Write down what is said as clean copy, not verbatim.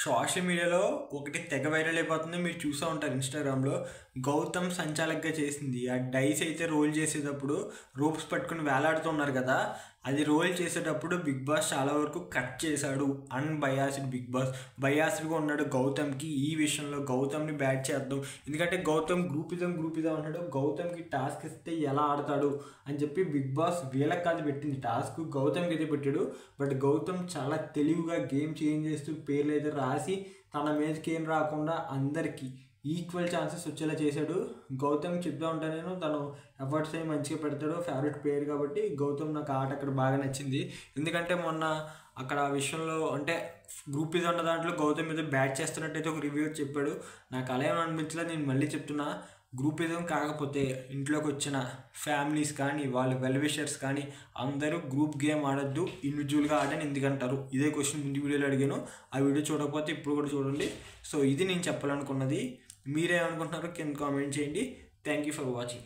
Social మీడియాలో ఒకటి తెగ వైరల్ అయిపోతుంది. మీరు చూసే ఉంటారు ఇన్స్టాగ్రామ్లో. గౌతమ్ సంచాలక్గా చేసింది ఆ డైస్ అయితే రోల్ చేసేటప్పుడు రోప్స్ పట్టుకుని వేలాడుతున్నారు కదా, అది రోల్ చేసేటప్పుడు బిగ్ బాస్ చాలా వరకు కట్ చేశాడు. అన్బయాస్డ్ బిగ్ బాస్ బయాస్డ్గా ఉన్నాడు గౌతమ్కి. ఈ విషయంలో గౌతమ్ని బ్యాట్ చేద్దాం, ఎందుకంటే గౌతమ్ గ్రూపిజం అన్నాడు. గౌతమ్కి టాస్క్ ఇస్తే ఎలా ఆడతాడు అని చెప్పి బిగ్ బాస్ వీళ్ళకి కాదు పెట్టింది టాస్క్, గౌతమ్కి అయితే పెట్టాడు. బట్ గౌతమ్ చాలా తెలివిగా గేమ్ చేంజ్ చేస్తూ పేర్లు అయితే రాసి తన మీదకి ఏం రాకుండా అందరికీ ఈక్వల్ ఛాన్సెస్ వచ్చేలా చేశాడు. గౌతమ్ చెప్తా ఉంటాను నేను, తను ఎఫర్ట్స్ అయ్యి మంచిగా పెడతాడు, ఫేవరెట్ ప్లేయర్ కాబట్టి గౌతమ్ నాకు ఆట అక్కడ బాగా నచ్చింది. ఎందుకంటే మొన్న అక్కడ ఆ విషయంలో అంటే గ్రూప్ ఉన్న దాంట్లో గౌతమ్ మీద బ్యాట్ చేస్తున్నట్టయితే ఒక రివ్యూ చెప్పాడు. నాకు అలా ఏమని అనిపించలేదు. నేను మళ్ళీ చెప్తున్నా, గ్రూపిజం కాకపోతే ఇంట్లోకి వచ్చిన ఫ్యామిలీస్ కానీ వాళ్ళ వెల్విషర్స్ కానీ అందరూ గ్రూప్ గేమ్ ఆడొద్దు, ఇండివిజువల్గా ఆడని ఎందుకంటారు? ఇదే క్వశ్చన్ ముందు వీడియోలో అడిగాను. ఆ వీడియో చూడకపోతే ఇప్పుడు కూడా చూడండి. సో ఇది నేను చెప్పాలనుకున్నది. మీరేమనుకుంటున్నారో కింద కామెంట్ చేయండి. Thank you for watching.